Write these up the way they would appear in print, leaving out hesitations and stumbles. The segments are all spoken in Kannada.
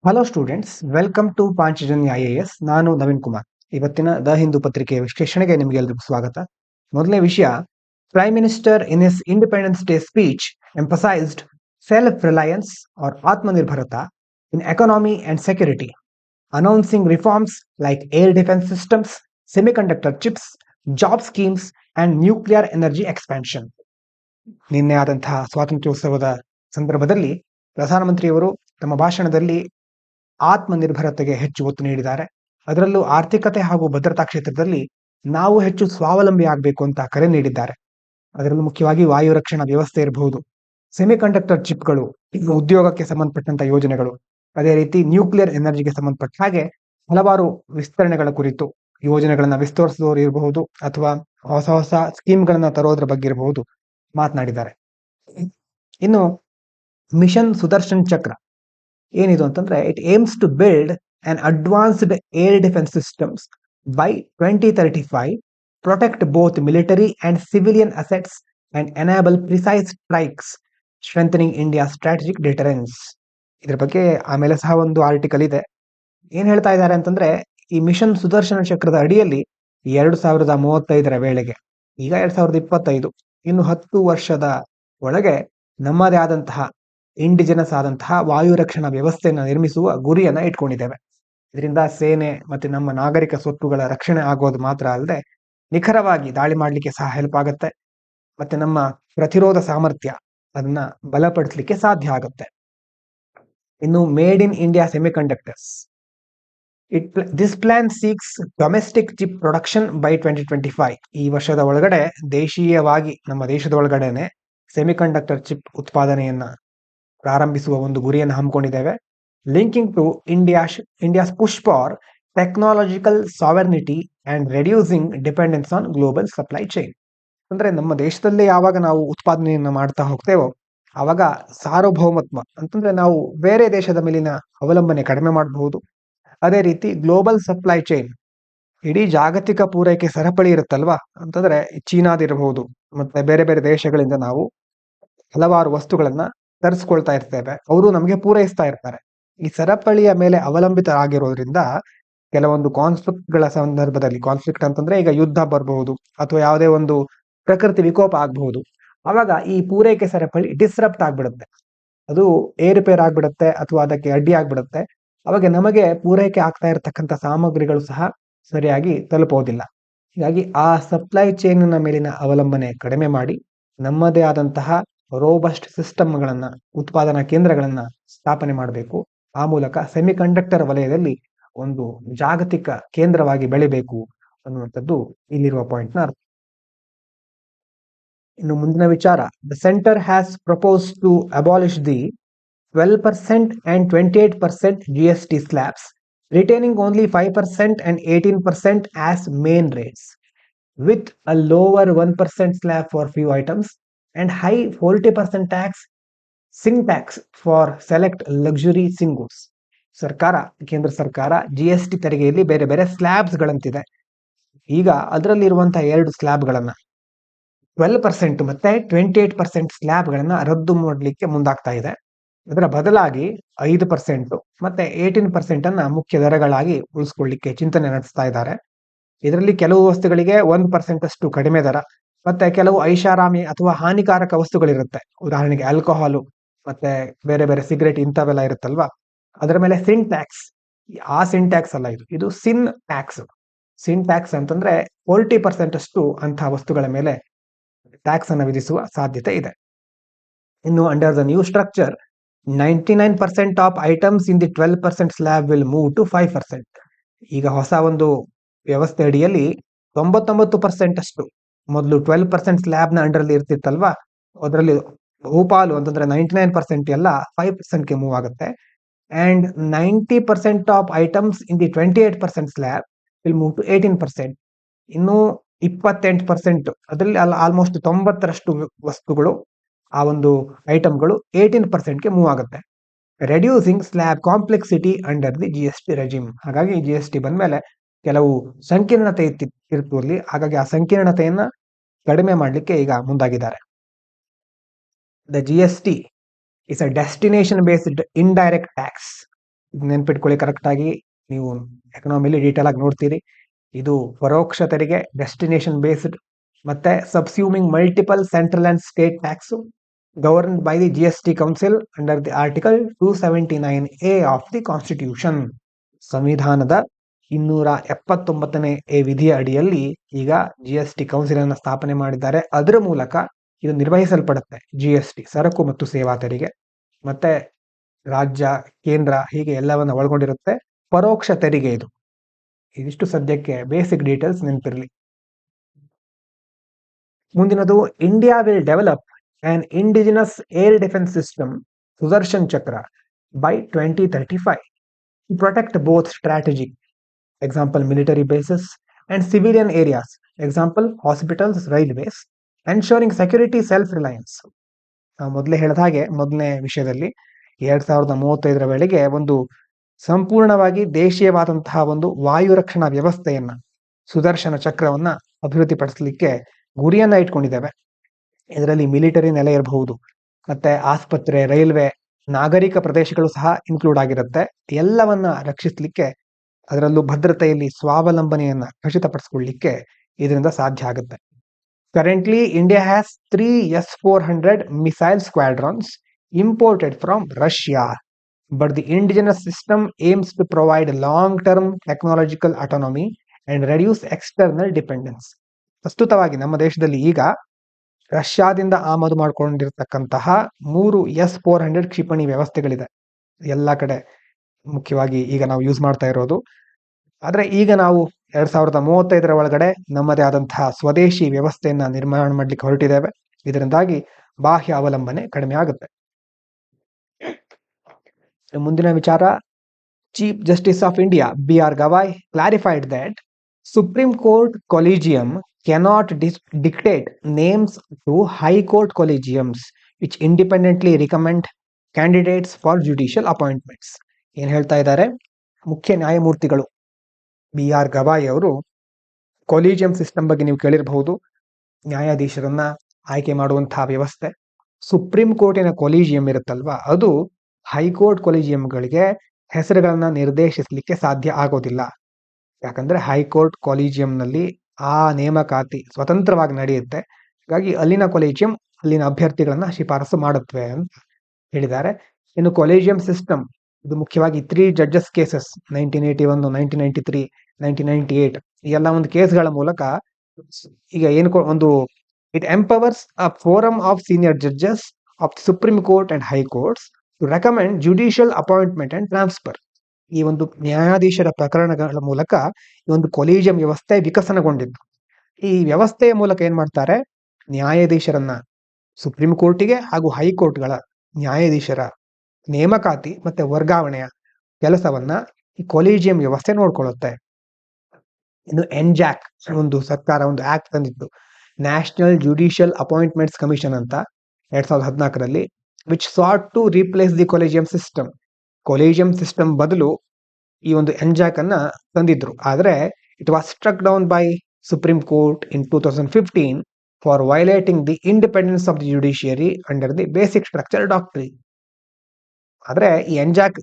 Hello students, welcome to Panchajanya IAS. ನಾನು ನವೀನ್ ಕುಮಾರ್. ಇವತ್ತಿನ ದ ಹಿಂದೂ ಪತ್ರಿಕೆಯ ವಿಶ್ಲೇಷಣೆಗೆ ನಿಮಗೆಲ್ಲರಿಗೂ ಸ್ವಾಗತ. ಮೊದಲನೇ ವಿಷಯ, prime minister in his independence day speech emphasised self reliance or ಆತ್ಮನಿರ್ಭರತಾ in economy and security, announcing reforms like air defence systems, semiconductor chips, job schemes and nuclear energy expansion. ನಿನ್ನೆ ಆದಂತಹ ಸ್ವಾತಂತ್ರ್ಯೋತ್ಸವದ ಸಂದರ್ಭದಲ್ಲಿ ಪ್ರಧಾನಮಂತ್ರಿಯವರು ತಮ್ಮ ಭಾಷಣದಲ್ಲಿ ಆತ್ಮನಿರ್ಭರತೆಗೆ ಹೆಚ್ಚು ಒತ್ತು ನೀಡಿದ್ದಾರೆ. ಅದರಲ್ಲೂ ಆರ್ಥಿಕತೆ ಹಾಗೂ ಭದ್ರತಾ ಕ್ಷೇತ್ರದಲ್ಲಿ ನಾವು ಹೆಚ್ಚು ಸ್ವಾವಲಂಬಿ ಆಗಬೇಕು ಅಂತ ಕರೆ ನೀಡಿದ್ದಾರೆ. ಅದರಲ್ಲೂ ಮುಖ್ಯವಾಗಿ ವಾಯು ರಕ್ಷಣಾ ವ್ಯವಸ್ಥೆ ಇರಬಹುದು, ಸೆಮಿಕಂಡಕ್ಟರ್ ಚಿಪ್ಗಳು, ಉದ್ಯೋಗಕ್ಕೆ ಸಂಬಂಧಪಟ್ಟಂತ ಯೋಜನೆಗಳು, ಅದೇ ರೀತಿ ನ್ಯೂಕ್ಲಿಯರ್ ಎನರ್ಜಿಗೆ ಸಂಬಂಧಪಟ್ಟ ಹಾಗೆ ಹಲವಾರು ವಿಸ್ತರಣೆಗಳ ಕುರಿತು ಯೋಜನೆಗಳನ್ನ ವಿಸ್ತರಿಸುವವರು ಇರಬಹುದು ಅಥವಾ ಹೊಸ ಹೊಸ ಸ್ಕೀಮ್ಗಳನ್ನ ತರೋದ್ರ ಬಗ್ಗೆ ಇರಬಹುದು ಮಾತನಾಡಿದ್ದಾರೆ. ಇನ್ನು ಮಿಷನ್ ಸುದರ್ಶನ್ ಚಕ್ರ ಏನಿದು ಅಂತಂದ್ರೆ, it aims to build an advanced air defence systems by 2035, protect both military and civilian assets and enable precise strikes, strengthening India strategic deterrence. ಇದ್ರ ಬಗ್ಗೆ ಆಮೇಲೆ ಸಹ ಒಂದು ಆರ್ಟಿಕಲ್ ಇದೆ. ಏನ್ ಹೇಳ್ತಾ ಇದ್ದಾರೆ ಅಂತಂದ್ರೆ, ಈ ಮಿಷನ್ ಸುದರ್ಶನ ಚಕ್ರದ ಅಡಿಯಲ್ಲಿ 2035ರ ವೇಳೆಗೆ, ಈಗ 2025, ಇನ್ನು 10 ವರ್ಷದ ಒಳಗೆ ನಮ್ಮದೇ ಆದಂತಹ ಇಂಡಿಜಿನಸ್ ಆದಂತಹ ವಾಯು ರಕ್ಷಣಾ ವ್ಯವಸ್ಥೆಯನ್ನು ನಿರ್ಮಿಸುವ ಗುರಿಯನ್ನ ಇಟ್ಕೊಂಡಿದ್ದೇವೆ. ಇದರಿಂದ ಸೇನೆ ಮತ್ತೆ ನಮ್ಮ ನಾಗರಿಕ ಸ್ವತ್ತುಗಳ ರಕ್ಷಣೆ ಆಗೋದು ಮಾತ್ರ ಅಲ್ಲದೆ ನಿಖರವಾಗಿ ದಾಳಿ ಮಾಡಲಿಕ್ಕೆ ಸಹ ಹೆಲ್ಪ್ ಆಗುತ್ತೆ. ಮತ್ತೆ ನಮ್ಮ ಪ್ರತಿರೋಧ ಸಾಮರ್ಥ್ಯ ಅದನ್ನ ಬಲಪಡಿಸಲಿಕ್ಕೆ ಸಾಧ್ಯ ಆಗುತ್ತೆ. ಇನ್ನು made in India semiconductors, this plan seeks domestic chip production by 2025. ಈ ವರ್ಷದ ಒಳಗಡೆ ದೇಶೀಯವಾಗಿ ನಮ್ಮ ದೇಶದ ಒಳಗಡೆನೆ ಸೆಮಿಕಂಡಕ್ಟರ್ ಚಿಪ್ ಉತ್ಪಾದನೆಯನ್ನ ಪ್ರಾರಂಭಿಸುವ ಒಂದು ಗುರಿಯನ್ನು ಹಮ್ಮಿಕೊಂಡಿದ್ದೇವೆ. Linking to India's push for technological sovereignty and reducing dependence on global supply chain. ಅಂದ್ರೆ ನಮ್ಮ ದೇಶದಲ್ಲೇ ಯಾವಾಗ ನಾವು ಉತ್ಪಾದನೆಯನ್ನ ಮಾಡ್ತಾ ಹೋಗ್ತೇವೋ ಆವಾಗ ಸಾರ್ವಭೌಮತ್ವ ಅಂತಂದ್ರೆ ನಾವು ಬೇರೆ ದೇಶದ ಮೇಲಿನ ಅವಲಂಬನೆ ಕಡಿಮೆ ಮಾಡಬಹುದು. ಅದೇ ರೀತಿ ಗ್ಲೋಬಲ್ ಸಪ್ಲೈ ಚೈನ್, ಇಡೀ ಜಾಗತಿಕ ಪೂರೈಕೆ ಸರಪಳಿ ಇರುತ್ತಲ್ವಾ, ಅಂತಂದ್ರೆ ಚೀನಾದಿರಬಹುದು ಮತ್ತೆ ಬೇರೆ ಬೇರೆ ದೇಶಗಳಿಂದ ನಾವು ಹಲವಾರು ವಸ್ತುಗಳನ್ನ ತರಿಸ್ಕೊಳ್ತಾ ಇರ್ತೇವೆ, ಅವರು ನಮಗೆ ಪೂರೈಸ್ತಾ ಇರ್ತಾರೆ. ಈ ಸರಪಳಿಯ ಮೇಲೆ ಅವಲಂಬಿತರಾಗಿರೋದ್ರಿಂದ ಕೆಲವೊಂದು ಕಾನ್ಫ್ಲಿಕ್ಟ್ಗಳ ಸಂದರ್ಭದಲ್ಲಿ, ಕಾನ್ಫ್ಲಿಕ್ಟ್ ಅಂತಂದ್ರೆ ಈಗ ಯುದ್ಧ ಬರಬಹುದು ಅಥವಾ ಯಾವುದೇ ಒಂದು ಪ್ರಕೃತಿ ವಿಕೋಪ ಆಗಬಹುದು, ಅವಾಗ ಈ ಪೂರೈಕೆ ಸರಪಳಿ ಡಿಸ್ರಪ್ಟ್ ಆಗ್ಬಿಡುತ್ತೆ, ಅದು ಏರುಪೇರು ಆಗ್ಬಿಡುತ್ತೆ ಅಥವಾ ಅದಕ್ಕೆ ಅಡ್ಡಿ ಆಗ್ಬಿಡುತ್ತೆ. ಅವಾಗ ನಮಗೆ ಪೂರೈಕೆ ಆಗ್ತಾ ಇರತಕ್ಕಂಥ ಸಾಮಗ್ರಿಗಳು ಸಹ ಸರಿಯಾಗಿ ತಲುಪೋದಿಲ್ಲ. ಹೀಗಾಗಿ ಆ ಸಪ್ಲೈ ಚೈನ್ ಮೇಲಿನ ಅವಲಂಬನೆ ಕಡಿಮೆ ಮಾಡಿ ನಮ್ಮದೇ ಆದಂತಹ ರೋಬಸ್ಟ್ ಸಿಸ್ಟಮ್ಗಳನ್ನ, ಉತ್ಪಾದನಾ ಕೇಂದ್ರಗಳನ್ನ ಸ್ಥಾಪನೆ ಮಾಡಬೇಕು. ಆ ಮೂಲಕ ಸೆಮಿಕಂಡಕ್ಟರ್ ವಲಯದಲ್ಲಿ ಒಂದು ಜಾಗತಿಕ ಕೇಂದ್ರವಾಗಿ ಬೆಳಿಬೇಕು ಅನ್ನುವಂಥದ್ದು ಇಲ್ಲಿರುವ ಪಾಯಿಂಟ್ ನ ಅರ್ಥ. ಇನ್ನು ಮುಂದಿನ ವಿಚಾರ, the centre has propose to abolish the 12% and 28% GST slabs, retaining only 5% and 18% as main rates, with a lower 1% slab for few items and high 40% tax, Singh tax for select luxury Singh goods. ಕೇಂದ್ರ ಸರ್ಕಾರ GST ತೆರಿಗೆಯಲ್ಲಿ ಬೇರೆ ಬೇರೆ ಸ್ಲ್ಯಾಬ್ಸ್ ಗಳಂತಿದೆ. ಈಗ ಅದರಲ್ಲಿರುವಂತಹ 2 ಸ್ಲ್ಯಾಬ್ಗಳನ್ನ 12% ಮತ್ತೆ 28% ಸ್ಲ್ಯಾಬ್ಗಳನ್ನ ರದ್ದು ಮಾಡಲಿಕ್ಕೆ ಮುಂದಾಗ್ತಾ ಇದೆ. ಅದರ ಬದಲಾಗಿ 5% ಮತ್ತೆ 18% ಅನ್ನ ಮುಖ್ಯ ದರಗಳಾಗಿ ಉಳಿಸ್ಕೊಳ್ಳಿಕ್ಕೆ ಚಿಂತನೆ ನಡೆಸ್ತಾ ಇದ್ದಾರೆ. ಇದರಲ್ಲಿ ಕೆಲವು ವಸ್ತುಗಳಿಗೆ 1% ಅಷ್ಟು ಕಡಿಮೆ ದರ, ಮತ್ತೆ ಕೆಲವು ಐಷಾರಾಮಿ ಅಥವಾ ಹಾನಿಕಾರಕ ವಸ್ತುಗಳಿರುತ್ತೆ, ಉದಾಹರಣೆಗೆ ಆಲ್ಕೋಹಾಲು ಮತ್ತೆ ಬೇರೆ ಬೇರೆ ಸಿಗರೇಟ್ ಇಂಥವೆಲ್ಲ ಇರುತ್ತಲ್ವಾ, ಅದರ ಮೇಲೆ ಸಿನ್ ಟ್ಯಾಕ್ಸ್. ಆ ಸಿನ್ ಟ್ಯಾಕ್ಸ್ ಅಲ್ಲ, ಇದು ಸಿನ್ ಟ್ಯಾಕ್ಸ್. ಸಿನ್ ಟ್ಯಾಕ್ಸ್ ಅಂತಂದ್ರೆ 40% ಅಷ್ಟು ಅಂತಹ ವಸ್ತುಗಳ ಮೇಲೆ ಟ್ಯಾಕ್ಸ್ ಅನ್ನು ವಿಧಿಸುವ ಸಾಧ್ಯತೆ ಇದೆ. ಇನ್ನು under the new structure, 99% of items in the 12% slab will move to 5%. ಈಗ ಹೊಸ ಒಂದು ವ್ಯವಸ್ಥೆ ಅಡಿಯಲ್ಲಿ 99% ಅಷ್ಟು, ಮೊದಲು 12% ಸ್ಲ್ಯಾಬ್ ನ ಅಂಡರ್ ಅಲ್ಲಿ ಇರ್ತಿತ್ತಲ್ವಾ, ಅದರಲ್ಲಿ ಬಹುಪಾಲು ಅಂತಂದ್ರೆ 99% ಎಲ್ಲ 5%ಗೆ ಮೂವ್ ಆಗುತ್ತೆ. And 90% of items in the 28% slab will move to 18%. ಇನ್ನು 28% ಅದರಲ್ಲಿ ಆಲ್ಮೋಸ್ಟ್ 90ರಷ್ಟು ವಸ್ತುಗಳು, ಆ ಒಂದು ಐಟಮ್ಗಳು 18%ಗೆ ಮೂವ್ ಆಗುತ್ತೆ. Reducing slab complexity under the GST regime. ಹಾಗಾಗಿ GST ಬಂದ್ಮೇಲೆ ಕೆಲವು ಸಂಕೀರ್ಣತೆ ಇರ್ತು ಅಲ್ಲಿ, ಹಾಗಾಗಿ ಆ ಸಂಕೀರ್ಣತೆಯನ್ನ ಕಡಿಮೆ ಮಾಡಲಿಕ್ಕೆ ಈಗ ಮುಂದಾಗಿದ್ದಾರೆ. The GST is a destination based indirect tax ನೆನ್ಪಿಟ್ಕೊಳ್ಳಿ ಕರೆಕ್ಟ್ ಆಗಿ. ನೀವು ಎಕನಾಮಿಲಿ ಡೀಟೇಲ್ ಆಗಿ ನೋಡ್ತೀರಿ. ಇದು ಪರೋಕ್ಷ ತೆರಿಗೆ, ಡೆಸ್ಟಿನೇಷನ್ ಬೇಸ್ಡ್, ಮತ್ತೆ subsuming multiple central and state tax, governed by the GST Council under the Article 279A of the Constitution. ಸಂವಿಧಾನದ 279ನೇ ವಿಧಿಯ ಅಡಿಯಲ್ಲಿ ಈಗ GST ಕೌನ್ಸಿಲ್ ಅನ್ನು ಸ್ಥಾಪನೆ ಮಾಡಿದ್ದಾರೆ. ಅದರ ಮೂಲಕ ಇದು ನಿರ್ವಹಿಸಲ್ಪಡುತ್ತೆ. GST ಸರಕು ಮತ್ತು ಸೇವಾ ತೆರಿಗೆ ಮತ್ತೆ ರಾಜ್ಯ, ಕೇಂದ್ರ ಹೀಗೆ ಎಲ್ಲವನ್ನ ಒಳಗೊಂಡಿರುತ್ತೆ. ಪರೋಕ್ಷ ತೆರಿಗೆ ಇದು. ಇದಿಷ್ಟು ಸದ್ಯಕ್ಕೆ ಬೇಸಿಕ್ ಡೀಟೇಲ್ಸ್ ನೆನಪಿರಲಿ. ಮುಂದಿನದು, India will develop an indigenous air defense system, Sudarshan Chakra, by 2035 to protect both strategic, example military bases, and civilian areas, example hospitals, railways, ensuring security self-reliance. ಮೊದಲೇ ಹೇಳಿದ ಹಾಗೆ ಮೊದಲನೇ ವಿಷಯದಲ್ಲಿ 2035ರ ವೇಳೆಗೆ ಒಂದು ಸಂಪೂರ್ಣವಾಗಿ ದೇಶೀಯವಾದಂತಹ ಒಂದು ವಾಯು ರಕ್ಷಣಾ ವ್ಯವಸ್ಥೆಯನ್ನ, ಸುದರ್ಶನ ಚಕ್ರವನ್ನ ಅಭಿವೃದ್ಧಿಪಡಿಸಲಿಕ್ಕೆ ಗುರಿಯನ್ನ ಇಟ್ಕೊಂಡಿದ್ದೇವೆ. ಇದರಲ್ಲಿ ಮಿಲಿಟರಿ ನೆಲೆ ಇರಬಹುದು, ಮತ್ತೆ ಆಸ್ಪತ್ರೆ, ರೈಲ್ವೆ, ನಾಗರಿಕ ಪ್ರದೇಶಗಳು ಸಹ ಇನ್ಕ್ಲೂಡ್ ಆಗಿರುತ್ತೆ. ಎಲ್ಲವನ್ನ ರಕ್ಷಿಸಲಿಕ್ಕೆ, ಅದರಲ್ಲೂ ಭದ್ರತೆಯಲ್ಲಿ ಸ್ವಾವಲಂಬನೆಯನ್ನ ಖಚಿತಪಡಿಸಿಕೊಳ್ಳಲಿಕ್ಕೆ ಇದರಿಂದ ಸಾಧ್ಯ ಆಗುತ್ತೆ. Currently India has 3 S-400 missile squadrons imported from Russia, but the indigenous system aims to provide long term technological autonomy and reduce external dependence. ಪ್ರಸ್ತುತವಾಗಿ ನಮ್ಮ ದೇಶದಲ್ಲಿ ಈಗ ರಷ್ಯಾದಿಂದ ಆಮದು ಮಾಡಿಕೊಂಡಿರ್ತಕ್ಕಂತಹ 3 S-400 ಕ್ಷಿಪಣಿ ವ್ಯವಸ್ಥೆಗಳಿದೆ ಎಲ್ಲ ಕಡೆ, ಮುಖ್ಯವಾಗಿ ಈಗ ನಾವು ಯೂಸ್ ಮಾಡ್ತಾ ಇರೋದು. ಆದ್ರೆ ಈಗ ನಾವು 2035ರ ಒಳಗಡೆ ನಮ್ಮದೇ ಆದಂತಹ ಸ್ವದೇಶಿ ವ್ಯವಸ್ಥೆಯನ್ನ ನಿರ್ಮಾಣ ಮಾಡ್ಲಿಕ್ಕೆ ಹೊರಟಿದ್ದೇವೆ. ಇದರಿಂದಾಗಿ ಬಾಹ್ಯ ಅವಲಂಬನೆ ಕಡಿಮೆ ಆಗುತ್ತೆ. ಮುಂದಿನ ವಿಚಾರ, chief justice of India B.R. Gavai clarified that Supreme Court Collegium cannot dictate names to High Court Collegiums which independently recommend candidates for judicial appointments. ಏನ್ ಹೇಳ್ತಾ ಇದ್ದಾರೆ, ಮುಖ್ಯ ನ್ಯಾಯಮೂರ್ತಿಗಳು B.R. ಗವಾಯ್ ಅವರು ಕೊಲಿಜಿಯಂ ಸಿಸ್ಟಮ್ ಬಗ್ಗೆ ನೀವು ಕೇಳಿರಬಹುದು. ನ್ಯಾಯಾಧೀಶರನ್ನ ಆಯ್ಕೆ ಮಾಡುವಂತಹ ವ್ಯವಸ್ಥೆ. ಸುಪ್ರೀಂ ಕೋರ್ಟಿನ ಕೊಲಿಜಿಯಂ ಇರುತ್ತಲ್ವಾ, ಅದು ಹೈಕೋರ್ಟ್ ಕೊಲಿಜಿಯಂಗಳಿಗೆ ಹೆಸರುಗಳನ್ನ ನಿರ್ದೇಶಿಸಲಿಕ್ಕೆ ಸಾಧ್ಯ ಆಗೋದಿಲ್ಲ. ಯಾಕಂದ್ರೆ ಹೈಕೋರ್ಟ್ ಕೊಲಿಜಿಯಂನಲ್ಲಿ ಆ ನೇಮಕಾತಿ ಸ್ವತಂತ್ರವಾಗಿ ನಡೆಯುತ್ತೆ. ಹಾಗಾಗಿ ಅಲ್ಲಿನ ಕೊಲಿಜಿಯಂ ಅಲ್ಲಿನ ಅಭ್ಯರ್ಥಿಗಳನ್ನ ಶಿಫಾರಸು ಮಾಡುತ್ತವೆ ಅಂತ ಹೇಳಿದ್ದಾರೆ. ಇನ್ನು ಕೊಲಿಜಿಯಂ ಸಿಸ್ಟಮ್ ಇದು ಮುಖ್ಯವಾಗಿ 3 ಜಡ್ಜಸ್ ಕೇಸಸ್ 1981, 1993, 1998 ಈ ಎಲ್ಲ ಒಂದು ಕೇಸ್ಗಳ ಮೂಲಕ ಈಗ ಏನು ಒಂದು it empowers a forum of senior judges of Supreme Court and high courts to recommend judicial appointment and transfer. ಈ ಒಂದು ನ್ಯಾಯಾಧೀಶರ ಪ್ರಕರಣಗಳ ಮೂಲಕ ಈ ಒಂದು ಕೊಲಿಜಿಯಂ ವ್ಯವಸ್ಥೆ ವಿಕಸನಗೊಂಡಿದ್ದು. ಈ ವ್ಯವಸ್ಥೆಯ ಮೂಲಕ ಏನ್ ಮಾಡ್ತಾರೆ, ನ್ಯಾಯಾಧೀಶರನ್ನ ಸುಪ್ರೀಂ ಕೋರ್ಟಿಗೆ ಹಾಗೂ ಹೈಕೋರ್ಟ್ಗಳ ನ್ಯಾಯಾಧೀಶರ ನೇಮಕಾತಿ ಮತ್ತೆ ವರ್ಗಾವಣೆಯ ಕೆಲಸವನ್ನ ಈ ಕೊಲಿಜಿಯಂ ವ್ಯವಸ್ಥೆ ನೋಡ್ಕೊಳ್ಳುತ್ತೆ. ಇನ್ನು ಎನ್ಜಾಕ್ ಒಂದು ಸರ್ಕಾರ ಒಂದು ಆಕ್ಟ್ ತಂದಿತ್ತು, ನ್ಯಾಷನಲ್ ಜುಡಿಷಿಯಲ್ ಅಪಾಯಿಂಟ್ಮೆಂಟ್ಸ್ ಕಮಿಷನ್ ಅಂತ 2014ರಲ್ಲಿ, which sought to replace the collegium system. Collegium system ಬದಲು ಈ ಒಂದು ಎನ್ಜಾಕ್ ಅನ್ನ ತಂದಿದ್ರು. ಆದ್ರೆ it was struck down by supreme court in 2015 for violating the independence of the judiciary under the basic structure doctrine. ಆದ್ರೆ ಈ ಎನ್ಜಾಕ್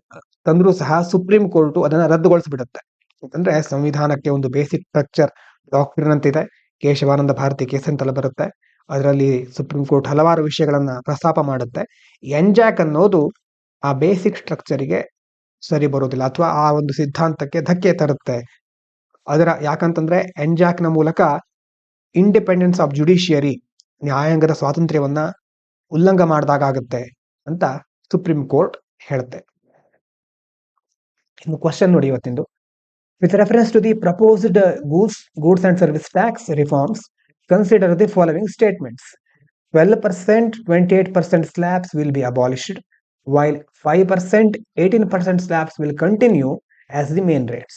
ತಂದ್ರೂ ಸಹ ಸುಪ್ರೀಂ ಕೋರ್ಟ್ ಅದನ್ನ ರದ್ದುಗೊಳಿಸ್ಬಿಡುತ್ತೆ. ಯಾಕಂದ್ರೆ ಸಂವಿಧಾನಕ್ಕೆ ಒಂದು ಬೇಸಿಕ್ ಸ್ಟ್ರಕ್ಚರ್ ಡಾಕ್ಟ್ರಿನ್ ಅಂತಿದೆ, ಕೇಶವಾನಂದ ಭಾರತಿ ಕೇಸ್ ಅಂತೆಲ್ಲ ಬರುತ್ತೆ. ಅದರಲ್ಲಿ ಸುಪ್ರೀಂ ಕೋರ್ಟ್ ಹಲವಾರು ವಿಷಯಗಳನ್ನ ಪ್ರಸ್ತಾಪ ಮಾಡುತ್ತೆ. ಎನ್ಜಾಕ್ ಅನ್ನೋದು ಆ ಬೇಸಿಕ್ ಸ್ಟ್ರಕ್ಚರಿಗೆ ಸರಿ ಬರೋದಿಲ್ಲ, ಅಥವಾ ಆ ಒಂದು ಸಿದ್ಧಾಂತಕ್ಕೆ ಧಕ್ಕೆ ತರುತ್ತೆ. ಯಾಕಂತಂದ್ರೆ ಎನ್ಜಾಕ್ ನ ಮೂಲಕ ಇಂಡಿಪೆಂಡೆನ್ಸ್ ಆಫ್ ಜುಡಿಷಿಯರಿ, ನ್ಯಾಯಾಂಗದ ಸ್ವಾತಂತ್ರ್ಯವನ್ನ ಉಲ್ಲಂಘ ಮಾಡಿದಾಗುತ್ತೆ ಅಂತ ಸುಪ್ರೀಂ ಕೋರ್ಟ್ ಹೇಳುತ್ತೆ. ಇನ್ನು ಕ್ವಶನ್ ನೋಡಿ ಇವತ್ತಿಂದು, with reference to the proposed goods and service tax reforms consider the following statements. 12%, 28% slabs will be abolished, while 5%, 18% slabs will continue as the main rates.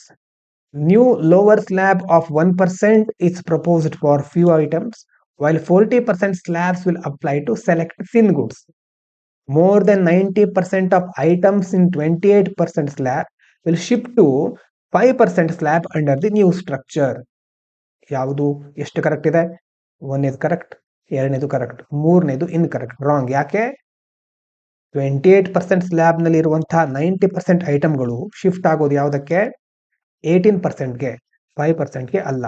New lower slab of 1% is proposed for few items, while 40% slabs will apply to select thin goods. More than 90% of items in 28% slab will shift to 5% slab under the new structure. ಯಾವುದು ಎಷ್ಟು ಕರೆಕ್ಟ್ ಇದೆ? 1ನೇದು ಕರೆಕ್ಟ್, 2ನೇದು ಕರೆಕ್ಟ್, 3ನೇದು ಇನ್ಕರೆಕ್ಟ್, ರಾಂಗ್. ಯಾಕೆ? 28% ಸ್ಲ್ಯಾಬ್ನಲ್ಲಿ ಇರುವಂತಹ 90% ಐಟಮ್ಗಳು ಶಿಫ್ಟ್ ಆಗೋದು ಯಾವುದಕ್ಕೆ? 18%ಗೆ, 5%ಗೆ ಅಲ್ಲ.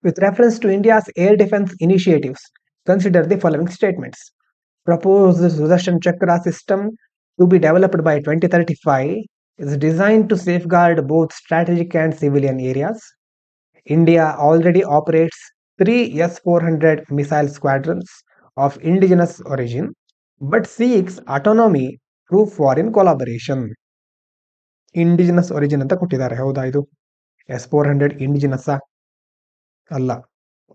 With reference to India's air defense initiatives, consider the following statements. Proposed Sudarshan Chakra system to be developed by 2035 is designed to safeguard both strategic and civilian areas. India already operates 3 S-400 missile squadrons of indigenous origin, but seeks autonomy through foreign collaboration. Indigenous origin ಅಂತ ಕೊಟ್ಟಿದ್ದಾರೆ. ಹೌದಾ ಇದು S-400 ಇಂಡಿಜಿನಸ್ ಅಲ್ಲ.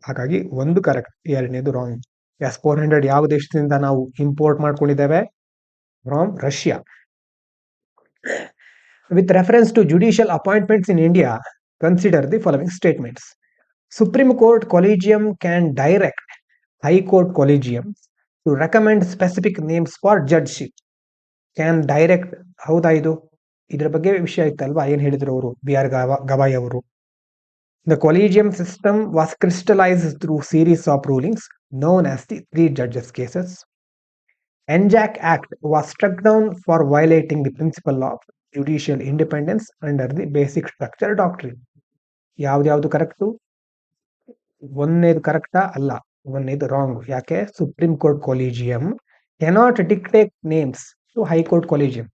ಹಾಗಾಗಿ ಒಂದು ಕರೆಕ್ಟ್, ಎರಡನೇದು ರಾಂಗ್. S-400 ಯಾವ ದೇಶದಿಂದ ನಾವು ಇಂಪೋರ್ಟ್ ಮಾಡ್ಕೊಂಡಿದ್ದೇವೆ? From Russia. With reference to judicial appointments in India, consider the following statements. Supreme Court Collegium can direct High Court Collegium to recommend specific names for judgeship. Can direct, ಹೌದಾ ಇದು? ಇದರ ಬಗ್ಗೆ ವಿಷಯ ಇತ್ತಲ್ವಾ, ಏನ್ ಹೇಳಿದ್ರು ಅವರು, B.R. ಗವಾಯಿ ಅವರು. The collegium system was crystallized through series of rulings known as the 3 judges cases. NJAC Act was struck down for violating the principle of judicial independence under the basic structure doctrine. ಯಾವ್ದು ಕರೆಕ್ಟು? ಒಂದನೇದು ಕರೆಕ್ಟಾ? ಅಲ್ಲ, ಒಂದನೇದು ರಾಂಗ್. ಯಾಕೆ? Supreme Court collegium cannot dictate names to high court collegium.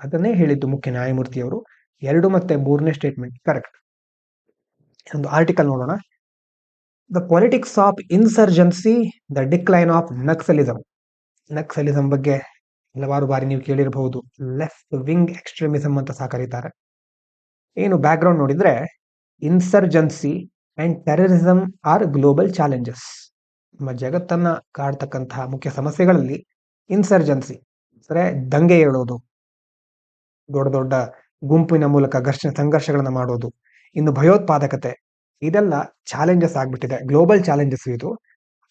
ಅದನ್ನೇ ಹೇಳಿದ್ದು ಮುಖ್ಯ ನ್ಯಾಯಮೂರ್ತಿಯವರು. 2 ಮತ್ತು 3ನೇ ಸ್ಟೇಟ್ಮೆಂಟ್ ಕರೆಕ್ಟ್. ಒಂದು ಆರ್ಟಿಕಲ್ ನೋಡೋಣ. The politics of insurgency, the decline of Naxalism. Naxalism ಬಗ್ಗೆ ಹಲವಾರು ಬಾರಿ ನೀವು ಕೇಳಿರಬಹುದು. ಲೆಫ್ಟ್ ವಿಂಗ್ ಎಕ್ಸ್ಟ್ರೀಮಿಸಂ ಅಂತ ಸಹ ಕರೀತಾರೆ. ಏನು ಬ್ಯಾಕ್ ಗ್ರೌಂಡ್ ನೋಡಿದ್ರೆ, insurgency and terrorism are global challenges. ನಮ್ಮ ಜಗತ್ತನ್ನ ಕಾಡ್ತಕ್ಕಂತಹ ಮುಖ್ಯ ಸಮಸ್ಯೆಗಳಲ್ಲಿ ಇನ್ಸರ್ಜೆನ್ಸಿ ಅಂದ್ರೆ ದಂಗೆ ಏಳೋದು, ದೊಡ್ಡ ದೊಡ್ಡ ಗುಂಪಿನ ಮೂಲಕ ಸಂಘರ್ಷಗಳನ್ನ ಮಾಡೋದು, ಇನ್ನು ಭಯೋತ್ಪಾದಕತೆ, ಇದೆಲ್ಲ ಚಾಲೆಂಜಸ್ ಆಗ್ಬಿಟ್ಟಿದೆ, ಗ್ಲೋಬಲ್ ಚಾಲೆಂಜಸ್ ಇದು.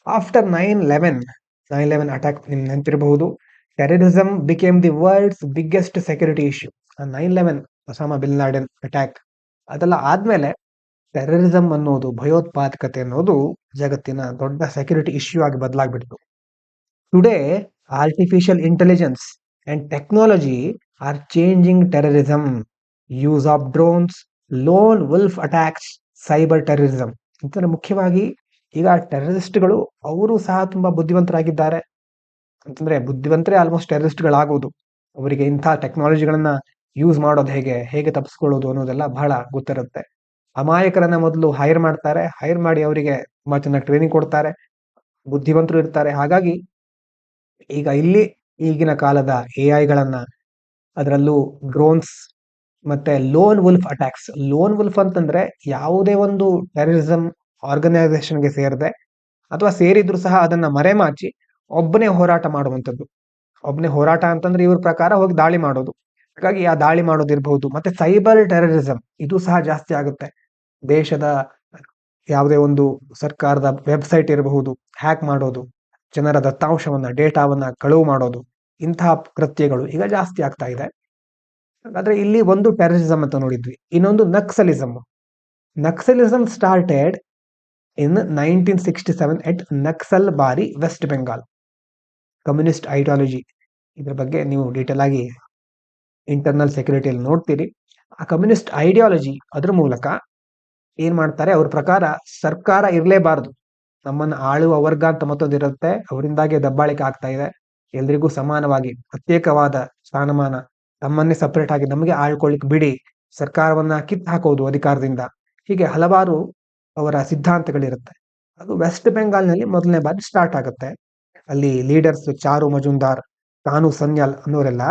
ಆಫ್ಟರ್ 9/11 ಅಟ್ಯಾಕ್ ನಿಮ್ಗೆ ನೆನಪಿರಬಹುದು, terrorism became the world's biggest security issue. 9/11 Osama bin Laden attack, ಅದೆಲ್ಲ ಆದ್ಮೇಲೆ ಟೆರರಿಸಂ ಅನ್ನೋದು, ಭಯೋತ್ಪಾದಕತೆ ಅನ್ನೋದು ಜಗತ್ತಿನ ದೊಡ್ಡ ಸೆಕ್ಯೂರಿಟಿ ಇಶ್ಯೂ ಆಗಿ ಬದಲಾಗ್ಬಿಡ್ತು. Today artificial intelligence and technology are changing terrorism. Use of drones, lone wolf attacks, cyber terrorism. ಅಂತಂದ್ರೆ ಮುಖ್ಯವಾಗಿ ಈಗ ಟೆರರಿಸ್ಟ್ಗಳು ಅವರು ಸಹ ತುಂಬಾ ಬುದ್ಧಿವಂತರಾಗಿದ್ದಾರೆ. ಅಂತಂದ್ರೆ ಬುದ್ಧಿವಂತರೇ ಆಲ್ಮೋಸ್ಟ್ ಟೆರರಿಸ್ಟ್ಗಳಾಗೋದು. ಅವರಿಗೆ ಇಂಥ ಟೆಕ್ನಾಲಜಿಗಳನ್ನ ಯೂಸ್ ಮಾಡೋದು ಹೇಗೆ ತಪ್ಪಿಸ್ಕೊಳ್ಳೋದು ಅನ್ನೋದೆಲ್ಲ ಬಹಳ ಗೊತ್ತಿರುತ್ತೆ. ಅಮಾಯಕರನ್ನ ಮೊದಲು ಹೈರ್ ಮಾಡ್ತಾರೆ, ಹೈರ್ ಮಾಡಿ ಅವರಿಗೆ ತುಂಬಾ ಚೆನ್ನಾಗಿ ಟ್ರೈನಿಂಗ್ ಕೊಡ್ತಾರೆ, ಬುದ್ಧಿವಂತರು ಇರ್ತಾರೆ. ಹಾಗಾಗಿ ಈಗ ಈಗಿನ ಕಾಲದ AI ಅದರಲ್ಲೂ ಡ್ರೋನ್ಸ್ ಮತ್ತೆ loan wolf attacks. Loan wolf ಅಂತಂದ್ರೆ ಯಾವುದೇ ಒಂದು ಟೆರರಿಸಂ ಆರ್ಗನೈಸೇಷನ್ಗೆ ಸೇರದೆ ಅಥವಾ ಸೇರಿದ್ರು ಸಹ ಅದನ್ನ ಮರೆಮಾಚಿ ಒಬ್ಬನೇ ಹೋರಾಟ ಮಾಡುವಂಥದ್ದು. ಒಬ್ಬನೇ ಹೋರಾಟ ಅಂತಂದ್ರೆ ಇವ್ರ ಪ್ರಕಾರ ಹೋಗಿ ದಾಳಿ ಮಾಡೋದು. ಹಾಗಾಗಿ ಆ ದಾಳಿ ಮಾಡೋದಿರ್ಬಹುದು. ಮತ್ತೆ ಸೈಬರ್ ಟೆರರಿಸಂ ಇದು ಸಹ ಜಾಸ್ತಿ ಆಗುತ್ತೆ. ದೇಶದ ಯಾವುದೇ ಒಂದು ಸರ್ಕಾರದ ವೆಬ್ಸೈಟ್ ಇರಬಹುದು ಹ್ಯಾಕ್ ಮಾಡೋದು, ಜನರ ದತ್ತಾಂಶವನ್ನ, ಡೇಟಾವನ್ನ ಕಳುವು ಮಾಡೋದು, ಇಂತಹ ಕೃತ್ಯಗಳು ಈಗ ಜಾಸ್ತಿ ಆಗ್ತಾ ಇದೆ. ಹಾಗಾದ್ರೆ ಇಲ್ಲಿ ಒಂದು ಟೆರರಿಸಂ ಅಂತ ನೋಡಿದ್ವಿ. ಇನ್ನೊಂದು ನಕ್ಸಲಿಸಂ. ನಕ್ಸಲಿಸಂ ಸ್ಟಾರ್ಟೆಡ್ ಇನ್ 1967 ಎಟ್ ನಕ್ಸಲ್ ಬಾರಿ, ವೆಸ್ಟ್ ಬೆಂಗಾಲ್. ಕಮ್ಯುನಿಸ್ಟ್ ಐಡಿಯಾಲಜಿ, ಇದ್ರ ಬಗ್ಗೆ ನೀವು ಡೀಟೇಲ್ ಆಗಿ ಇಂಟರ್ನಲ್ ಸೆಕ್ಯೂರಿಟಿಯಲ್ಲಿ ನೋಡ್ತೀರಿ. ಆ ಕಮ್ಯುನಿಸ್ಟ್ ಐಡಿಯಾಲಜಿ ಅದ್ರ ಮೂಲಕ ಏನ್ ಮಾಡ್ತಾರೆ, ಅವ್ರ ಪ್ರಕಾರ ಸರ್ಕಾರ ಇರಲೇಬಾರದು, ನಮ್ಮನ್ನು ಆಳುವ ವರ್ಗ ಅಂತ ಮತ್ತೊಂದಿರುತ್ತೆ, ಅವರಿಂದಾಗೆ ದಬ್ಬಾಳಿಕೆ ಆಗ್ತಾ ಇದೆ, ಎಲ್ರಿಗೂ ಸಮಾನವಾಗಿ ಪ್ರತ್ಯೇಕವಾದ ಸ್ಥಾನಮಾನ, ತಮ್ಮನ್ನೇ ಸಪರೇಟ್ ಆಗಿ ನಮಗೆ ಆಳ್ಕೊಳ್ಳಿಕ್ ಬಿಡಿ, ಸರ್ಕಾರವನ್ನ ಕಿತ್ತು ಹಾಕೋದು ಅಧಿಕಾರದಿಂದ, ಹೀಗೆ ಹಲವಾರು ಅವರ ಸಿದ್ಧಾಂತಗಳಿರುತ್ತೆ. ಅದು ವೆಸ್ಟ್ ಬೆಂಗಾಲ್ನಲ್ಲಿ ಮೊದಲನೇ ಬಾರಿ ಸ್ಟಾರ್ಟ್ ಆಗುತ್ತೆ. ಅಲ್ಲಿ ಲೀಡರ್ಸ್ ಚಾರು ಮಜುಂದಾರ್, ಕಾನು ಸನ್ಯಾಲ್ ಅನ್ನೋರೆಲ್ಲ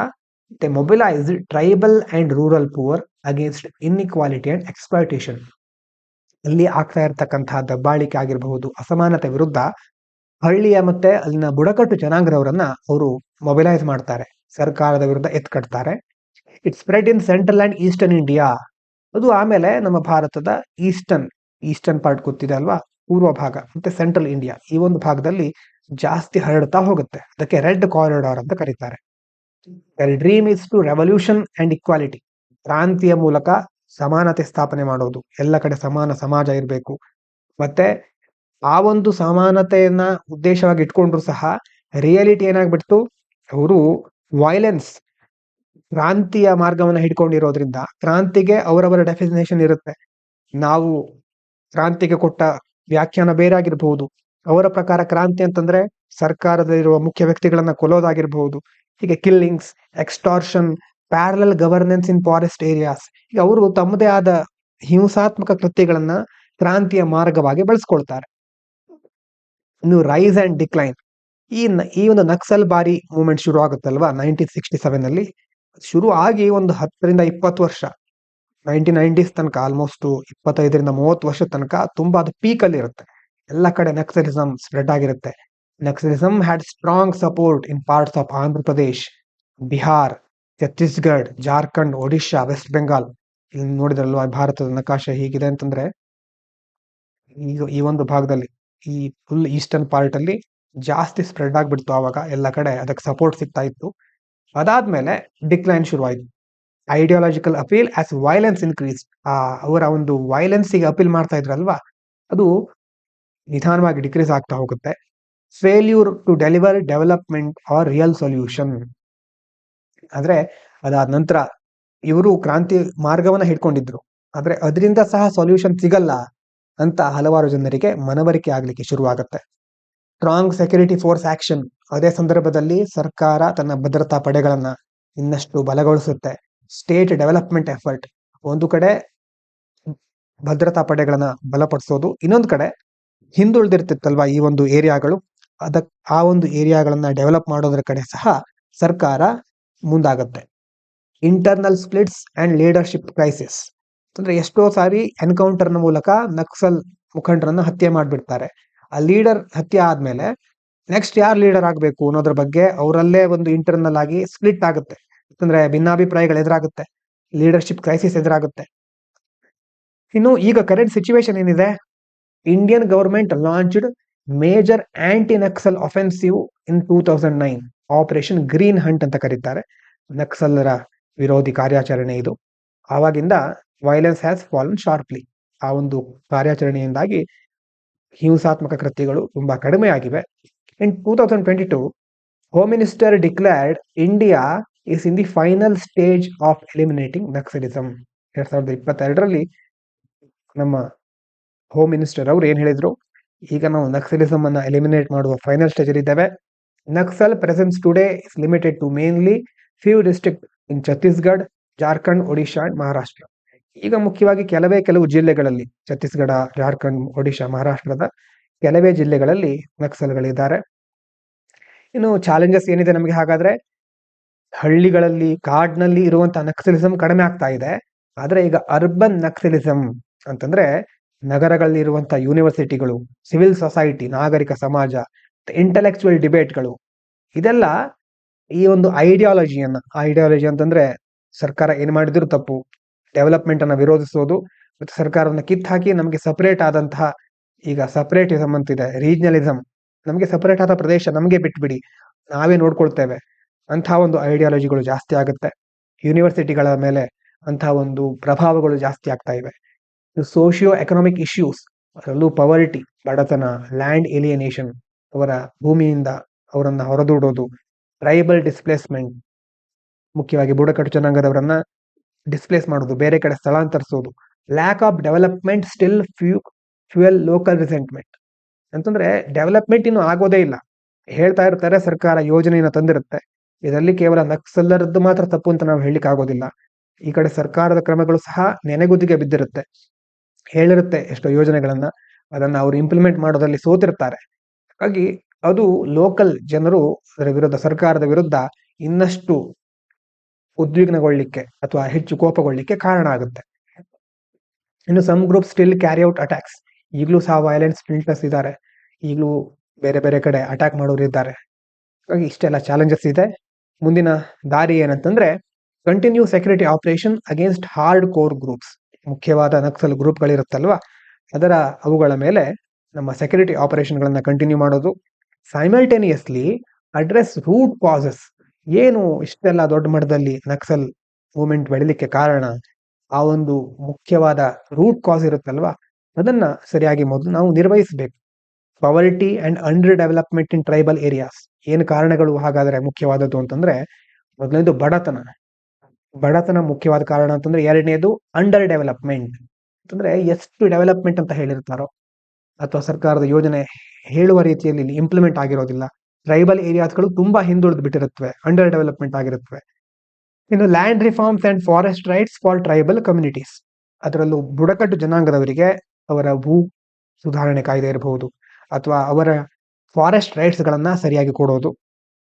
they mobilise tribal and rural poor against inequality and exploitation. ಅಲ್ಲಿ ಆಗ್ತಾ ಇರತಕ್ಕಂತಹ ದಬ್ಬಾಳಿಕೆ ಆಗಿರಬಹುದು, ಅಸಮಾನತೆ ವಿರುದ್ಧ ಹಳ್ಳಿಯ ಮತ್ತೆ ಅಲ್ಲಿನ ಬುಡಕಟ್ಟು ಜನಾಂಗದವರನ್ನ ಅವರು ಮೊಬಿಲೈಸ್ ಮಾಡ್ತಾರೆ, ಸರ್ಕಾರದ ವಿರುದ್ಧ ಎತ್ಕಟ್ತಾರೆ. It spread in central and eastern India. ಅದು ಆಮೇಲೆ ನಮ್ಮ ಭಾರತದ ಈಸ್ಟರ್ನ್ ಪಾರ್ಟ್ ಗೊತ್ತಿದೆ ಅಲ್ವಾ, ಪೂರ್ವ ಭಾಗ ಮತ್ತೆ ಸೆಂಟ್ರಲ್ ಇಂಡಿಯಾ, ಈ ಒಂದು ಭಾಗದಲ್ಲಿ ಜಾಸ್ತಿ ಹರಡ್ತಾ ಹೋಗುತ್ತೆ. ಅದಕ್ಕೆ ರೆಡ್ ಕಾರಿಡಾರ್ ಅಂತ ಕರೀತಾರೆ. Dream is to revolution and equality. ಕ್ರಾಂತಿಯ ಮೂಲಕ ಸಮಾನತೆ ಸ್ಥಾಪನೆ ಮಾಡೋದು, ಎಲ್ಲ ಕಡೆ ಸಮಾನ ಸಮಾಜ ಇರಬೇಕು. ಮತ್ತೆ ಆ ಒಂದು ಸಮಾನತೆಯನ್ನ ಉದ್ದೇಶವಾಗಿ ಇಟ್ಕೊಂಡ್ರು ಸಹ ರಿಯಾಲಿಟಿ ಏನಾಗ್ಬಿಡ್ತು, ಅವರು ವೈಲೆನ್ಸ್ ಕ್ರಾಂತಿಯ ಮಾರ್ಗವನ್ನ ಹಿಡ್ಕೊಂಡಿರೋದ್ರಿಂದ ಕ್ರಾಂತಿಗೆ ಅವರವರ ಡೆಫಿನೇಷನ್ ಇರುತ್ತೆ. ನಾವು ಕ್ರಾಂತಿಗೆ ಕೊಟ್ಟ ವ್ಯಾಖ್ಯಾನ ಬೇರೆ ಆಗಿರಬಹುದು. ಅವರ ಪ್ರಕಾರ ಕ್ರಾಂತಿ ಅಂತಂದ್ರೆ ಸರ್ಕಾರದಲ್ಲಿರುವ ಮುಖ್ಯ ವ್ಯಕ್ತಿಗಳನ್ನ ಕೊಲ್ಲೋದಾಗಿರಬಹುದು. ಹೀಗೆ killings, extortion, parallel governance in forest areas, ಈಗ ಅವರು ತಮ್ಮದೇ ಆದ ಹಿಂಸಾತ್ಮಕ ಕೃತ್ಯಗಳನ್ನ ಕ್ರಾಂತಿಯ ಮಾರ್ಗವಾಗಿ ಬಳಸ್ಕೊಳ್ತಾರೆ. ಇನ್ನು ರೈಸ್ ಅಂಡ್ ಡಿಕ್ಲೈನ್, ಈ ಒಂದು ನಕ್ಸಲ್ ಬಾರಿ ಮೂವ್ಮೆಂಟ್ ಶುರು ಆಗುತ್ತಲ್ವಾ 1967 ಅಲ್ಲಿ. ಶುರು ಆಗಿ ಒಂದು 10-20 ವರ್ಷ, 1990s ತನಕ, ಆಲ್ಮೋಸ್ಟ್ 25-30 ವರ್ಷದ ತನಕ ತುಂಬಾ ಅದು ಪೀಕ್ ಅಲ್ಲಿ ಇರುತ್ತೆ. ಎಲ್ಲ ಕಡೆ ನಕ್ಸಲಿಸಂ ಸ್ಪ್ರೆಡ್ ಆಗಿರುತ್ತೆ. Naxalism had strong support in parts of Andhra Pradesh, Bihar, Chhattisgarh, Jharkhand, Odisha, West Bengal. ಇಲ್ಲಿ ನೋಡಿದ್ರಲ್ವಾ ಭಾರತದ ನಕಾಶೆ ಹೀಗಿದೆ ಅಂತಂದ್ರೆ, ಈಗ ಈ ಒಂದು ಭಾಗದಲ್ಲಿ, ಈ ಫುಲ್ ಈಸ್ಟರ್ನ್ ಪಾರ್ಟ್ ಅಲ್ಲಿ ಜಾಸ್ತಿ ಸ್ಪ್ರೆಡ್ ಆಗ್ಬಿಡ್ತು. ಆವಾಗ ಎಲ್ಲ ಕಡೆ ಅದಕ್ಕೆ ಸಪೋರ್ಟ್ ಸಿಗ್ತಾ ಇತ್ತು. ಅದಾದ್ಮೇಲೆ ಡಿಕ್ಲೈನ್ ಶುರು ಆಯ್ತು. Ideological appeal as violence increase, ಅವರ ಒಂದು ವೈಲೆನ್ಸ್ಗೆ ಅಪೀಲ್ ಮಾಡ್ತಾ ಇದ್ರಲ್ವಾ, ಅದು ನಿಧಾನವಾಗಿ ಡಿಕ್ರೀಸ್ ಆಗ್ತಾ ಹೋಗುತ್ತೆ. Failure to deliver development or real solution, ಆದ್ರೆ ಅದಾದ ನಂತರ ಇವರು ಕ್ರಾಂತಿ ಮಾರ್ಗವನ್ನ ಹಿಡ್ಕೊಂಡಿದ್ರು, ಆದ್ರೆ ಅದರಿಂದ ಸಹ ಸೊಲ್ಯೂಷನ್ ಸಿಗಲ್ಲ ಅಂತ ಹಲವಾರು ಜನರಿಗೆ ಮನವರಿಕೆ ಆಗ್ಲಿಕ್ಕೆ ಶುರುವಾಗುತ್ತೆ. ಸ್ಟ್ರಾಂಗ್ ಸೆಕ್ಯೂರಿಟಿ ಫೋರ್ಸ್ ಆಕ್ಷನ್, ಅದೇ ಸಂದರ್ಭದಲ್ಲಿ ಸರ್ಕಾರ ತನ್ನ ಭದ್ರತಾ ಪಡೆಗಳನ್ನ ಇನ್ನಷ್ಟು ಬಲಗೊಳಿಸುತ್ತೆ. ಸ್ಟೇಟ್ ಡೆವಲಪ್ಮೆಂಟ್ ಎಫರ್ಟ್, ಒಂದು ಕಡೆ ಭದ್ರತಾ ಪಡೆಗಳನ್ನ ಬಲಪಡಿಸೋದು, ಇನ್ನೊಂದು ಕಡೆ ಹಿಂದುಳಿದಿರ್ತಿತ್ತಲ್ವಾ ಈ ಒಂದು ಏರಿಯಾಗಳು, ಆ ಒಂದು ಏರಿಯಾಗಳನ್ನ ಡೆವಲಪ್ ಮಾಡೋದ್ರ ಕಡೆ ಸಹ ಸರ್ಕಾರ ಮುಂದಾಗತ್ತೆ. Internal splits and leadership crisis, ಅಂದ್ರೆ ಎಷ್ಟೋ ಸಾರಿ ಎನ್ಕೌಂಟರ್ನ ಮೂಲಕ ನಕ್ಸಲ್ ಮುಖಂಡರನ್ನ ಹತ್ಯೆ ಮಾಡ್ಬಿಡ್ತಾರೆ. ಆ ಲೀಡರ್ ಹತ್ಯೆ ಆದ್ಮೇಲೆ ನೆಕ್ಸ್ಟ್ ಯಾರು ಲೀಡರ್ ಆಗ್ಬೇಕು ಅನ್ನೋದ್ರ ಬಗ್ಗೆ ಅವರಲ್ಲೇ ಒಂದು ಇಂಟರ್ನಲ್ ಆಗಿ ಸ್ಪ್ಲಿಟ್ ಆಗುತ್ತೆ. ಯಾಕಂದ್ರೆ ಭಿನ್ನಾಭಿಪ್ರಾಯಗಳು ಎದುರಾಗುತ್ತೆ, ಲೀಡರ್ಶಿಪ್ ಕ್ರೈಸಿಸ್ ಎದುರಾಗುತ್ತೆ. ಇನ್ನು ಈಗ ಕರೆಂಟ್ ಸಿಚುವೇಶನ್ ಏನಿದೆ, Indian government launched major anti Naxal offensive in 2009, operation green hunt ಅಂತ ಕರೀತಾರೆ. ನಕ್ಸಲರ ವಿರೋಧಿ ಕಾರ್ಯಾಚರಣೆ ಇದು. ಆವಾಗಿಂದ ವೈಲೆನ್ಸ್ ಹ್ಯಾಸ್ ಫಾಲನ್ ಶಾರ್ಪ್ಲಿ, ಆ ಒಂದು ಕಾರ್ಯಾಚರಣೆಯಿಂದಾಗಿ ಹಿಂಸಾತ್ಮಕ ಕೃತ್ಯಗಳು ತುಂಬಾ ಕಡಿಮೆ ಆಗಿವೆ. In 2022, home minister declared India is in the final stage of eliminating Naxalism. 2022ರಲ್ಲಿ ನಮ್ಮ ಹೋಮ್ ಮಿನಿಸ್ಟರ್ ಅವರು ಏನ್ ಹೇಳಿದ್ರು, ಈಗ ನಾವು ನಕ್ಸಲಿಸಂ ಅನ್ನ ಎಲಿಮಿನೇಟ್ ಮಾಡುವ ಫೈನಲ್ ಸ್ಟೇಜ್ ಅಲ್ಲಿ ಇದ್ದೇವೆ. Naxal presence today is limited to mainly few district in Chhattisgarh, Jharkhand, Odisha and Maharashtra. ಈಗ ಮುಖ್ಯವಾಗಿ ಕೆಲವು ಜಿಲ್ಲೆಗಳಲ್ಲಿ, ಛತ್ತೀಸ್ಗಢ, ಜಾರ್ಖಂಡ್, ಒಡಿಶಾ, ಮಹಾರಾಷ್ಟ್ರದ ಕೆಲವೇ ಜಿಲ್ಲೆಗಳಲ್ಲಿ ನಕ್ಸಲ್ಗಳಿದ್ದಾರೆ. ಇನ್ನು ಚಾಲೆಂಜಸ್ ಏನಿದೆ ನಮಗೆ, ಹಾಗಾದ್ರೆ ಹಳ್ಳಿಗಳಲ್ಲಿ, ಕಾಡ್ನಲ್ಲಿ ಇರುವಂತಹ ನಕ್ಸಲಿಸಂ ಕಡಿಮೆ ಆಗ್ತಾ ಇದೆ. ಆದ್ರೆ ಈಗ ಅರ್ಬನ್ ನಕ್ಸಲಿಸಂ ಅಂತಂದ್ರೆ ನಗರಗಳಲ್ಲಿ ಇರುವಂತಹ ಯೂನಿವರ್ಸಿಟಿಗಳು, ಸಿವಿಲ್ ಸೊಸೈಟಿ, ನಾಗರಿಕ ಸಮಾಜ, ಇಂಟೆಲೆಕ್ಚುಯಲ್ ಡಿಬೇಟ್ಗಳು, ಇದೆಲ್ಲ ಈ ಒಂದು ಐಡಿಯಾಲಜಿ ಅಂತಂದ್ರೆ ಸರ್ಕಾರ ಏನ್ ಮಾಡಿದ್ರು ತಪ್ಪು, ಡೆವಲಪ್ಮೆಂಟ್ ಅನ್ನ ವಿರೋಧಿಸೋದು, ಮತ್ತೆ ಸರ್ಕಾರವನ್ನ ಕಿತ್ ಹಾಕಿ ನಮಗೆ ಸಪರೇಟ್ ಆದಂತಹ, ಈಗ ಸಪರೇಟಿಸಂ ಅಂತಿದೆ, ರೀಜನಲಿಸಂ, ನಮಗೆ ಸಪರೇಟ್ ಆದ ಪ್ರದೇಶ ನಮಗೆ ಬಿಟ್ಬಿಡಿ, ನಾವೇ ನೋಡ್ಕೊಳ್ತೇವೆ, ಅಂತಹ ಒಂದು ಐಡಿಯಾಲಜಿಗಳು ಜಾಸ್ತಿ ಆಗುತ್ತೆ. ಯೂನಿವರ್ಸಿಟಿಗಳ ಮೇಲೆ ಅಂತಹ ಒಂದು ಪ್ರಭಾವಗಳು ಜಾಸ್ತಿ ಆಗ್ತಾ ಇವೆ. ಸೋಷಿಯೋ ಎಕನಾಮಿಕ್ ಇಶ್ಯೂಸ್, ಅದರಲ್ಲೂ ಪವರ್ಟಿ, ಬಡತನ, ಲ್ಯಾಂಡ್ ಏಲಿಯನೇಷನ್, ಅವರ ಭೂಮಿಯಿಂದ ಅವರನ್ನ ಹೊರದೂಡೋದು, ಟ್ರೈಬಲ್ ಡಿಸ್ಪ್ಲೇಸ್ಮೆಂಟ್, ಮುಖ್ಯವಾಗಿ ಬುಡಕಟ್ಟು ಜನಾಂಗದವರನ್ನ ಡಿಸ್ಪ್ಲೇಸ್ ಮಾಡೋದು, ಬೇರೆ ಕಡೆ ಸ್ಥಳಾಂತರಿಸೋದು, lack of development still fuel local resentment, ಅಂತಂದ್ರೆ ಡೆವಲಪ್ಮೆಂಟ್ ಇನ್ನು ಆಗೋದೇ ಇಲ್ಲ, ಹೇಳ್ತಾ ಇರ್ತಾರೆ ಸರ್ಕಾರ ಯೋಜನೆಯನ್ನ ತಂದಿರುತ್ತೆ, ಇದರಲ್ಲಿ ಕೇವಲ ನಕ್ಸಲರದ್ದು ಮಾತ್ರ ತಪ್ಪು ಅಂತ ನಾವು ಹೇಳಲಿಕ್ಕೆ ಆಗೋದಿಲ್ಲ. ಈ ಕಡೆ ಸರ್ಕಾರದ ಕ್ರಮಗಳು ಸಹ ನೆನೆಗುದಿಗೆ ಬಿದ್ದಿರುತ್ತೆ, ಹೇಳಿರುತ್ತೆ ಎಷ್ಟೋ ಯೋಜನೆಗಳನ್ನ, ಅದನ್ನ ಅವರು ಇಂಪ್ಲಿಮೆಂಟ್ ಮಾಡೋದ್ರಲ್ಲಿ ಸೋತಿರ್ತಾರೆ. ಹಾಗಾಗಿ ಅದು ಲೋಕಲ್ ಜನರು ಅದರ ವಿರುದ್ಧ, ಸರ್ಕಾರದ ವಿರುದ್ಧ ಇನ್ನಷ್ಟು ಉದ್ವಿಗ್ನಗೊಳ್ಳಿಕ್ಕೆ ಅಥವಾ ಹೆಚ್ಚು ಕೋಪಗೊಳ್ಳಿಕ್ಕೆ ಕಾರಣ ಆಗುತ್ತೆ. ಇನ್ನು some group still carry out attacks, ಈಗಲೂ ಸಹ ವೈಲೆಂಟ್ ಸ್ಪಿರಿಟಸ್ ಇದ್ದಾರೆ, ಈಗಲೂ ಬೇರೆ ಬೇರೆ ಕಡೆ ಅಟ್ಯಾಕ್ ಮಾಡೋರು ಇದ್ದಾರೆ. ಹಾಗಾಗಿ ಇಷ್ಟೆಲ್ಲ ಚಾಲೆಂಜಸ್ ಇದೆ. ಮುಂದಿನ ದಾರಿ ಏನಂತಂದ್ರೆ, continue security operation against hard core groups, ಮುಖ್ಯವಾದ ನಕ್ಸಲ್ ಗ್ರೂಪ್ಗಳಿರುತ್ತಲ್ವಾ, ಅವುಗಳ ಮೇಲೆ ನಮ್ಮ ಸೆಕ್ಯೂರಿಟಿ ಆಪರೇಷನ್ಗಳನ್ನ ಕಂಟಿನ್ಯೂ ಮಾಡೋದು. ಸೈಮಲ್ಟೇನಿಯಸ್ಲಿ ಅಡ್ರೆಸ್ ರೂಟ್ ಕಾಸಸ್, ಏನು ಇಷ್ಟೆಲ್ಲ ದೊಡ್ಡ ಮಟ್ಟದಲ್ಲಿ ನಕ್ಸಲ್ ಮೂವ್ಮೆಂಟ್ ಬೆಳಿಲಿಕ್ಕೆ ಕಾರಣ, ಆ ಒಂದು ಮುಖ್ಯವಾದ ರೂಟ್ ಕಾಸ್ ಇರುತ್ತಲ್ವಾ, ಅದನ್ನ ಸರಿಯಾಗಿ ಮೊದಲು ನಾವು ನಿರ್ವಹಿಸಬೇಕು. ಪವರ್ಟಿ and under development in tribal areas. ಏನು ಕಾರಣಗಳು ಹಾಗಾದ್ರೆ ಮುಖ್ಯವಾದದ್ದು ಅಂತಂದ್ರೆ, ಮೊದಲನೇದು ಬಡತನ ಮುಖ್ಯವಾದ ಕಾರಣ ಅಂತಂದ್ರೆ, ಎರಡನೇದು ಅಂಡರ್ ಡೆವಲಪ್ಮೆಂಟ್ ಅಂತಂದ್ರೆ ಎಷ್ಟು ಡೆವಲಪ್ಮೆಂಟ್ ಅಂತ ಹೇಳಿರ್ತಾರೋ ಅಥವಾ ಸರ್ಕಾರದ ಯೋಜನೆ ಹೇಳುವ ರೀತಿಯಲ್ಲಿ ಇಂಪ್ಲಿಮೆಂಟ್ ಆಗಿರೋದಿಲ್ಲ. ಟ್ರೈಬಲ್ ಏರಿಯಾಸ್ಗಳು ತುಂಬಾ ಹಿಂದುಳಿದು ಬಿಟ್ಟಿರುತ್ತವೆ, ಅಂಡರ್ ಡೆವಲಪ್ಮೆಂಟ್ ಆಗಿರುತ್ತವೆ. ಇನ್ನು land reforms and forest rights for tribal communities, ಅದರಲ್ಲೂ ಬುಡಕಟ್ಟು ಜನಾಂಗದವರಿಗೆ ಅವರ ಭೂ ಸುಧಾರಣೆ ಕಾಯ್ದೆ ಇರಬಹುದು ಅಥವಾ ಅವರ ಫಾರೆಸ್ಟ್ ರೈಟ್ಸ್ ಗಳನ್ನ ಸರಿಯಾಗಿ ಕೊಡೋದು.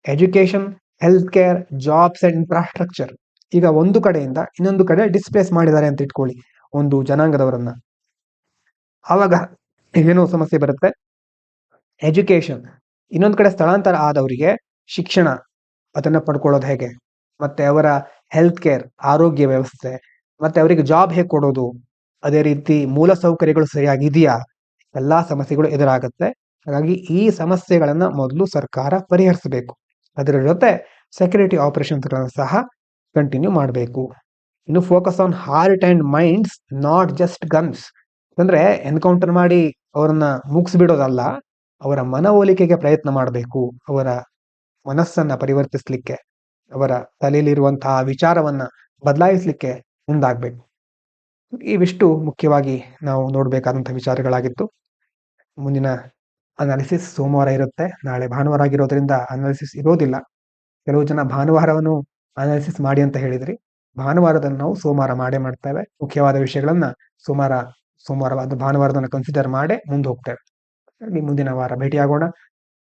Education, health care, jobs and infrastructure. ಈಗ ಒಂದು ಕಡೆಯಿಂದ ಇನ್ನೊಂದು ಕಡೆ ಡಿಸ್ಪ್ಲೇಸ್ ಮಾಡಿದ್ದಾರೆ ಅಂತ ಇಟ್ಕೊಳ್ಳಿ ಒಂದು ಜನಾಂಗದವರನ್ನ, ಆವಾಗ ಏನೋ ಸಮಸ್ಯೆ ಬರುತ್ತೆ. ಎಜುಕೇಶನ್, ಇನ್ನೊಂದು ಕಡೆ ಸ್ಥಳಾಂತರ ಆದವರಿಗೆ ಶಿಕ್ಷಣ ಅದನ್ನ ಪಡ್ಕೊಳ್ಳೋದು ಹೇಗೆ, ಮತ್ತೆ ಅವರ ಹೆಲ್ತ್ ಕೇರ್ ಆರೋಗ್ಯ ವ್ಯವಸ್ಥೆ, ಮತ್ತೆ ಅವರಿಗೆ ಜಾಬ್ ಹೇಗೆ ಕೊಡೋದು, ಅದೇ ರೀತಿ ಮೂಲ ಸೌಕರ್ಯಗಳು ಸರಿಯಾಗಿದೆಯಾ, ಎಲ್ಲಾ ಸಮಸ್ಯೆಗಳು ಎದುರಾಗುತ್ತೆ. ಹಾಗಾಗಿ ಈ ಸಮಸ್ಯೆಗಳನ್ನ ಮೊದಲು ಸರ್ಕಾರ ಪರಿಹರಿಸಬೇಕು. ಅದರ ಜೊತೆ ಸೆಕ್ಯೂರಿಟಿ ಆಪರೇಷನ್ಸ್ ಗಳನ್ನು ಸಹ ಕಂಟಿನ್ಯೂ ಮಾಡಬೇಕು. ಇನ್ನು focus on heart and minds, not just guns. ಅಂದ್ರೆ ಎನ್ಕೌಂಟರ್ ಮಾಡಿ ಅವರನ್ನ ಮುಗಿಸ್ಬಿಡೋದಲ್ಲ, ಅವರ ಮನವೊಲಿಕೆಗೆ ಪ್ರಯತ್ನ ಮಾಡಬೇಕು. ಅವರ ಮನಸ್ಸನ್ನ ಪರಿವರ್ತಿಸ್ಲಿಕ್ಕೆ, ಅವರ ತಲೆಯಲ್ಲಿರುವಂತಹ ವಿಚಾರವನ್ನ ಬದಲಾಯಿಸಲಿಕ್ಕೆ ಮುಂದಾಗಬೇಕು. ಇವಿಷ್ಟು ಮುಖ್ಯವಾಗಿ ನಾವು ನೋಡ್ಬೇಕಾದಂತಹ ವಿಚಾರಗಳಾಗಿತ್ತು. ಮುಂದಿನ ಅನಾಲಿಸಿಸ್ ಸೋಮವಾರ ಇರುತ್ತೆ. ನಾಳೆ ಭಾನುವಾರ ಆಗಿರೋದ್ರಿಂದ ಅನಾಲಿಸಿಸ್ ಇರೋದಿಲ್ಲ. ಕೆಲವು ಜನ ಭಾನುವಾರವನ್ನು ಅನಾಲಿಸಿಸ್ ಮಾಡಿ ಅಂತ ಹೇಳಿದ್ರಿ. ಭಾನುವಾರದನ್ನು ನಾವು ಸೋಮವಾರ ಮಾಡ್ತೇವೆ. ಮುಖ್ಯವಾದ ವಿಷಯಗಳನ್ನ ಭಾನುವಾರದನ್ನ ಕನ್ಸಿಡರ್ ಮಾಡೇ ಮುಂದೆ ಹೋಗ್ತೇವೆ. ಮುಂದಿನ ವಾರ ಭೇಟಿಯಾಗೋಣ.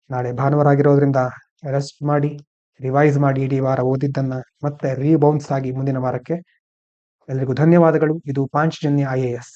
ನಾಳೆ ಭಾನುವಾರ ಆಗಿರೋದ್ರಿಂದ ರೆಸ್ಟ್ ಮಾಡಿ, ರಿವೈಸ್ ಮಾಡಿ, ಇಡೀ ವಾರ ಓದಿದ್ದನ್ನ ಮತ್ತೆ ರೀಬೌನ್ಸ್ ಆಗಿ ಮುಂದಿನ ವಾರಕ್ಕೆ. ಎಲ್ರಿಗೂ ಧನ್ಯವಾದಗಳು. ಇದು ಪಾಂಚಜನ್ಯ IAS.